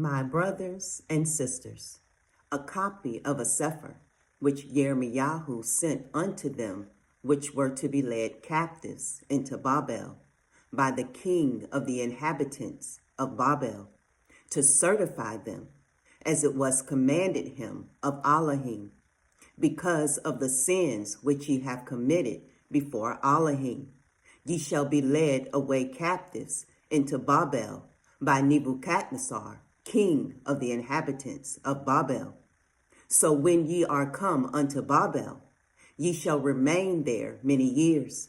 My brothers and sisters, a copy of a sefer, which Yirmiyahu sent unto them, which were to be led captives into Babel, by the king of the inhabitants of Babel, to certify them, as it was commanded him of Elohim, because of the sins which ye have committed before Elohim. Ye shall be led away captives into Babel by Nebuchadnezzar, king of the inhabitants of Babel. So when ye are come unto Babel, ye shall remain there many years,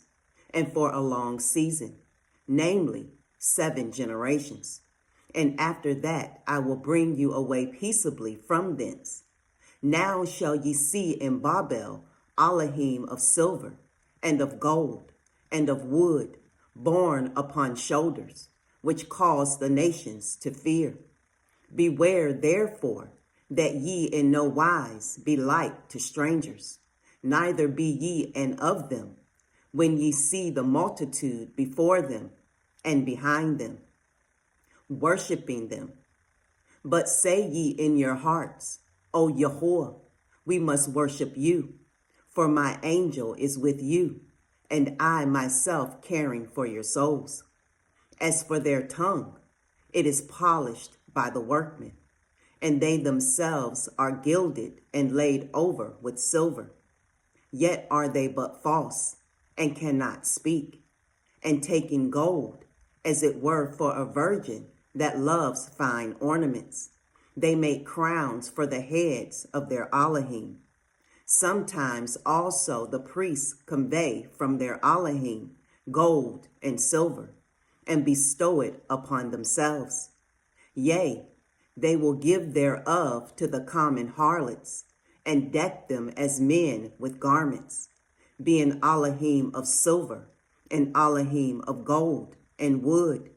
and for a long season, namely 7 generations. And after that I will bring you away peaceably from thence. Now shall ye see in Babel Elohim of silver, and of gold, and of wood, borne upon shoulders, which cause the nations to fear. Beware therefore that ye in no wise be like to strangers, neither be ye an of them, when ye see the multitude before them and behind them, worshiping them. But say ye in your hearts, O Yahuwah, we must worship you, for my angel is with you, and I myself caring for your souls. As for their tongue, it is polished by the workmen, and they themselves are gilded and laid over with silver. Yet are they but false, and cannot speak, and taking gold, as it were for a virgin that loves fine ornaments. They make crowns for the heads of their Elohim. Sometimes also the priests convey from their Elohim gold and silver, and bestow it upon themselves. Yea, they will give thereof to the common harlots, and deck them as men with garments, being Elohim of silver, and Elohim of gold and wood.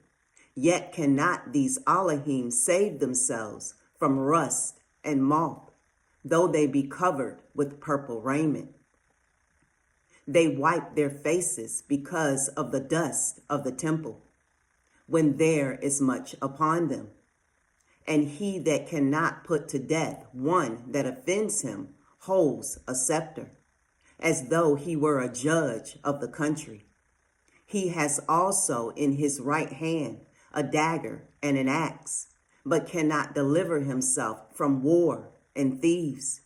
Yet cannot these Elohim save themselves from rust and moth, though they be covered with purple raiment. They wipe their faces because of the dust of the temple, when there is much upon them. And he that cannot put to death one that offends him holds a scepter, as though he were a judge of the country. He has also in his right hand a dagger and an axe, but cannot deliver himself from war and thieves,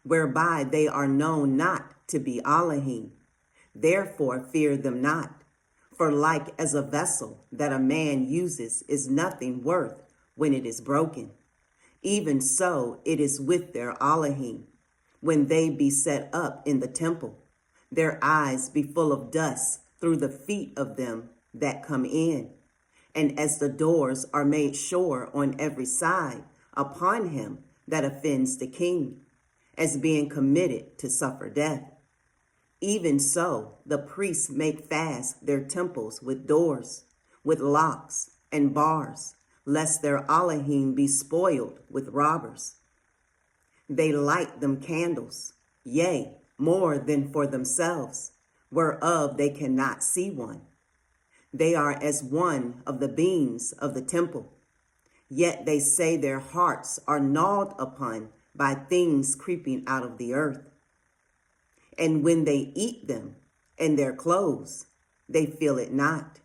whereby they are known not to be Elohim. Therefore fear them not, for like as a vessel that a man uses is nothing worth when it is broken, even so it is with their Elohim, when they be set up in the temple, their eyes be full of dust through the feet of them that come in. And as the doors are made sure on every side upon him that offends the king, as being committed to suffer death, even so the priests make fast their temples with doors, with locks and bars, lest their Elohim be spoiled with robbers. They light them candles, yea, more than for themselves, whereof they cannot see one. They are as one of the beams of the temple, yet they say their hearts are gnawed upon by things creeping out of the earth. And when they eat them and their clothes, they feel it not.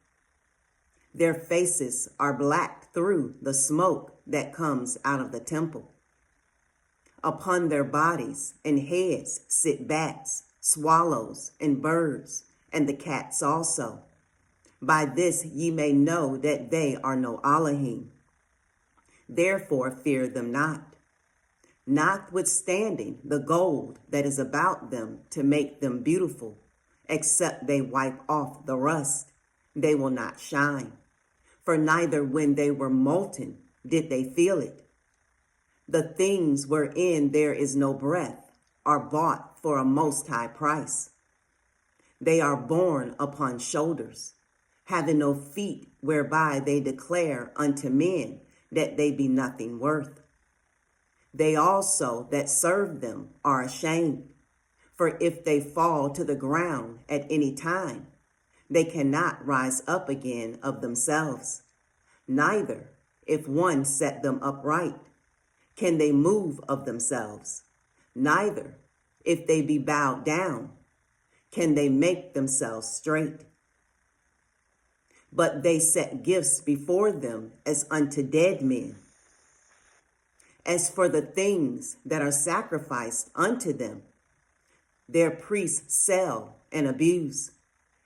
Their faces are black through the smoke that comes out of the temple. Upon their bodies and heads sit bats, swallows, and birds, and the cats also. By this ye may know that they are no Elohim. Therefore fear them not. Notwithstanding the gold that is about them to make them beautiful, except they wipe off the rust, they will not shine. For neither when they were molten did they feel it. The things wherein there is no breath are bought for a most high price. They are borne upon shoulders, having no feet whereby they declare unto men that they be nothing worth. They also that serve them are ashamed, for if they fall to the ground at any time, they cannot rise up again of themselves. Neither, if one set them upright, can they move of themselves. Neither, if they be bowed down, can they make themselves straight. But they set gifts before them as unto dead men. As for the things that are sacrificed unto them, their priests sell and abuse.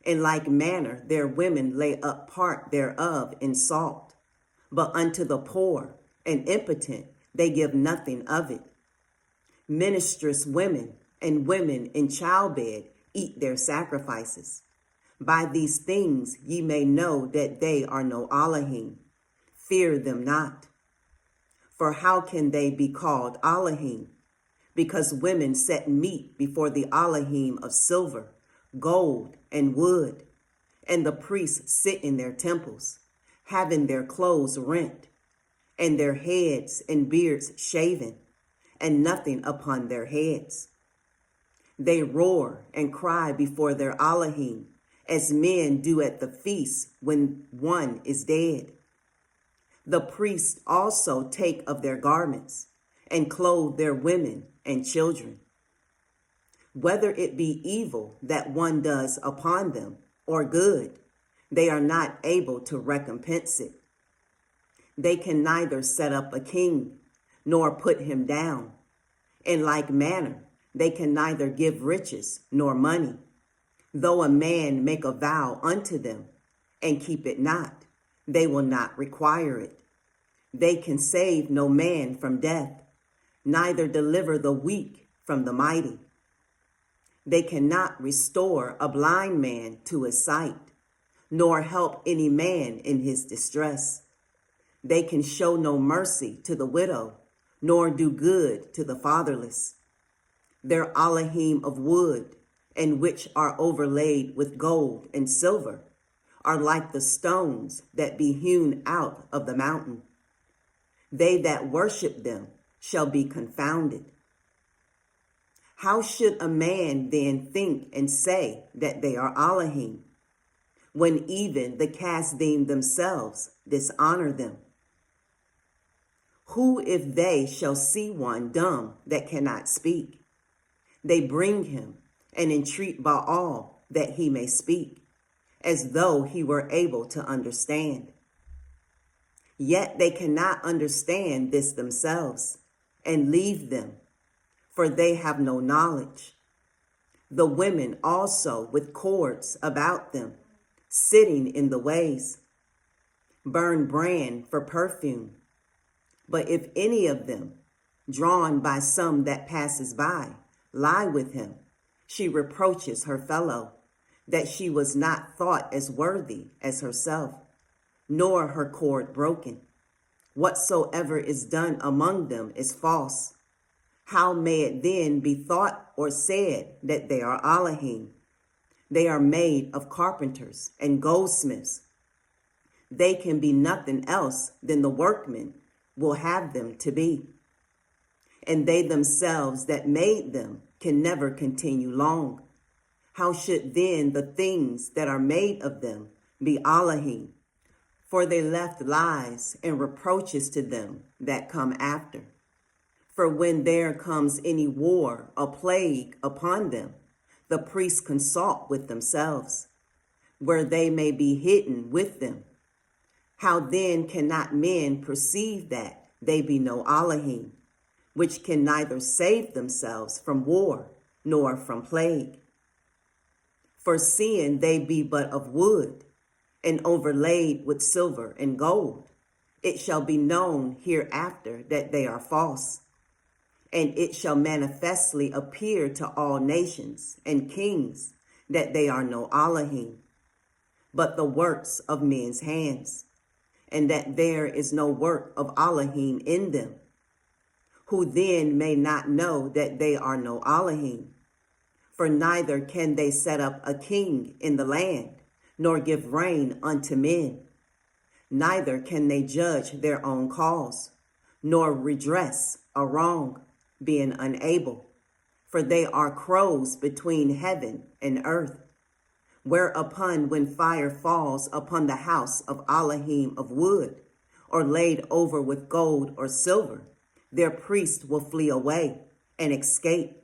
In like manner their women lay up part thereof in salt. But unto the poor and impotent they give nothing of it. Ministress women and women in childbed eat their sacrifices. By these things ye may know that they are no Elohim. Fear them not. For how can they be called Elohim? Because women set meat before the Elohim of silver, gold, and wood, and the priests sit in their temples, having their clothes rent, and their heads and beards shaven, and nothing upon their heads. They roar and cry before their Elohim, as men do at the feast when one is dead. The priests also take of their garments, and clothe their women and children. Whether it be evil that one does upon them, or good, they are not able to recompense it. They can neither set up a king, nor put him down. In like manner, they can neither give riches nor money. Though a man make a vow unto them, and keep it not, they will not require it. They can save no man from death, neither deliver the weak from the mighty. They cannot restore a blind man to his sight, nor help any man in his distress. They can show no mercy to the widow, nor do good to the fatherless. Their Elohim of wood, and which are overlaid with gold and silver, are like the stones that be hewn out of the mountain. They that worship them shall be confounded. How should a man then think and say that they are Elohim, when even the Kasdim themselves dishonor them? Who if they shall see one dumb that cannot speak? They bring him and entreat Baal that he may speak, as though he were able to understand. Yet they cannot understand this themselves, and leave them, for they have no knowledge. The women also with cords about them, sitting in the ways, burn brand for perfume. But if any of them, drawn by some that passes by, lie with him, she reproaches her fellow, that she was not thought as worthy as herself, nor her cord broken. Whatsoever is done among them is false. How may it then be thought or said that they are Elohim? They are made of carpenters and goldsmiths. They can be nothing else than the workmen will have them to be. And they themselves that made them can never continue long. How should then the things that are made of them be Elohim? For they left lies and reproaches to them that come after. For when there comes any war or plague upon them, the priests consult with themselves, where they may be hidden with them. How then cannot men perceive that they be no Elohim, which can neither save themselves from war nor from plague? For seeing they be but of wood, and overlaid with silver and gold, it shall be known hereafter that they are false. And it shall manifestly appear to all nations and kings that they are no Elohim, but the works of men's hands, and that there is no work of Elohim in them. Who then may not know that they are no Elohim? For neither can they set up a king in the land, nor give rain unto men. Neither can they judge their own cause, nor redress a wrong, being unable. For they are crows between heaven and earth. Whereupon when fire falls upon the house of Elohim of wood, or laid over with gold or silver, their priests will flee away and escape.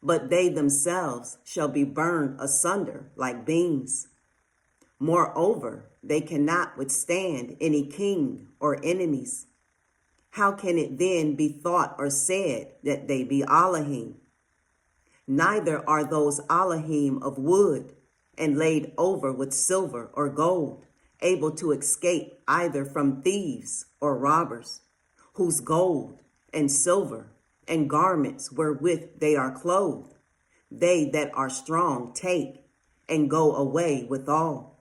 But they themselves shall be burned asunder like beams. Moreover, they cannot withstand any king or enemies. How can it then be thought or said that they be Elohim? Neither are those Elohim of wood and laid over with silver or gold, able to escape either from thieves or robbers, whose gold and silver and garments wherewith they are clothed, they that are strong take and go away withal.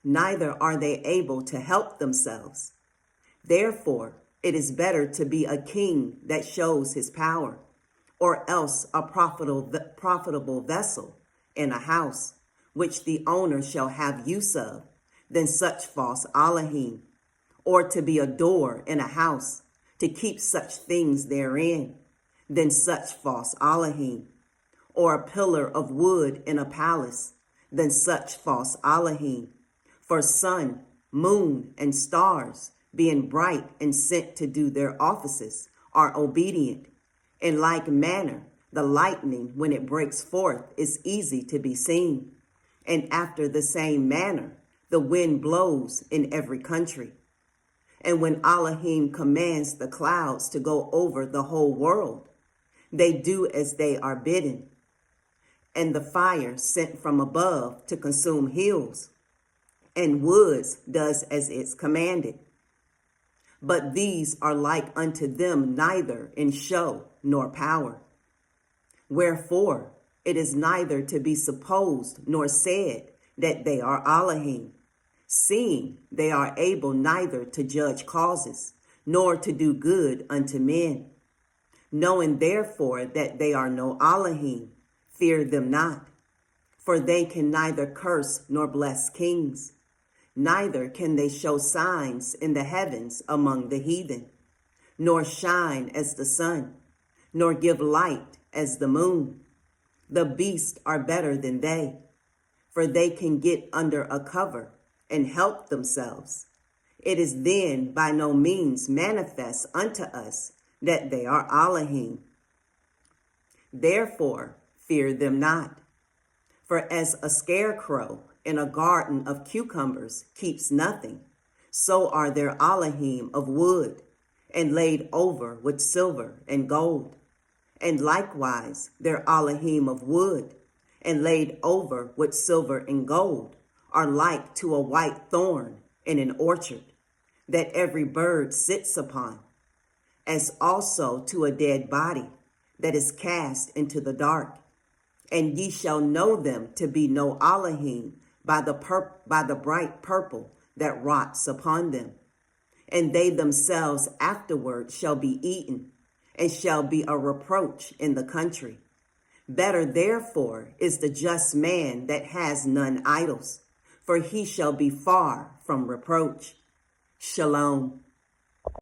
Neither are they able to help themselves. Therefore, it is better to be a king that shows his power, or else a profitable vessel in a house, which the owner shall have use of, than such false Elohim, or to be a door in a house, to keep such things therein, than such false Elohim, or a pillar of wood in a palace, than such false Elohim. For sun, moon, and stars, being bright and sent to do their offices, are obedient. In like manner, the lightning, when it breaks forth, is easy to be seen. And after the same manner, the wind blows in every country. And when Elohim commands the clouds to go over the whole world, they do as they are bidden. And the fire sent from above to consume hills, and woods does as it's commanded. But these are like unto them neither in show nor power. Wherefore it is neither to be supposed nor said that they are Elohim, seeing they are able neither to judge causes, nor to do good unto men. Knowing therefore that they are no Elohim, fear them not, for they can neither curse nor bless kings, neither can they show signs in the heavens among the heathen, nor shine as the sun, nor give light as the moon. The beasts are better than they, for they can get under a cover and help themselves. It is then by no means manifest unto us that they are Elohim. Therefore, fear them not. For as a scarecrow in a garden of cucumbers keeps nothing, so are their Elohim of wood, and laid over with silver and gold. And likewise their Elohim of wood, and laid over with silver and gold, are like to a white thorn in an orchard, that every bird sits upon, as also to a dead body that is cast into the dark. And ye shall know them to be no Elohim by the bright purple that rots upon them. And they themselves afterward shall be eaten, and shall be a reproach in the country. Better therefore is the just man that has none idols, for he shall be far from reproach. Shalom.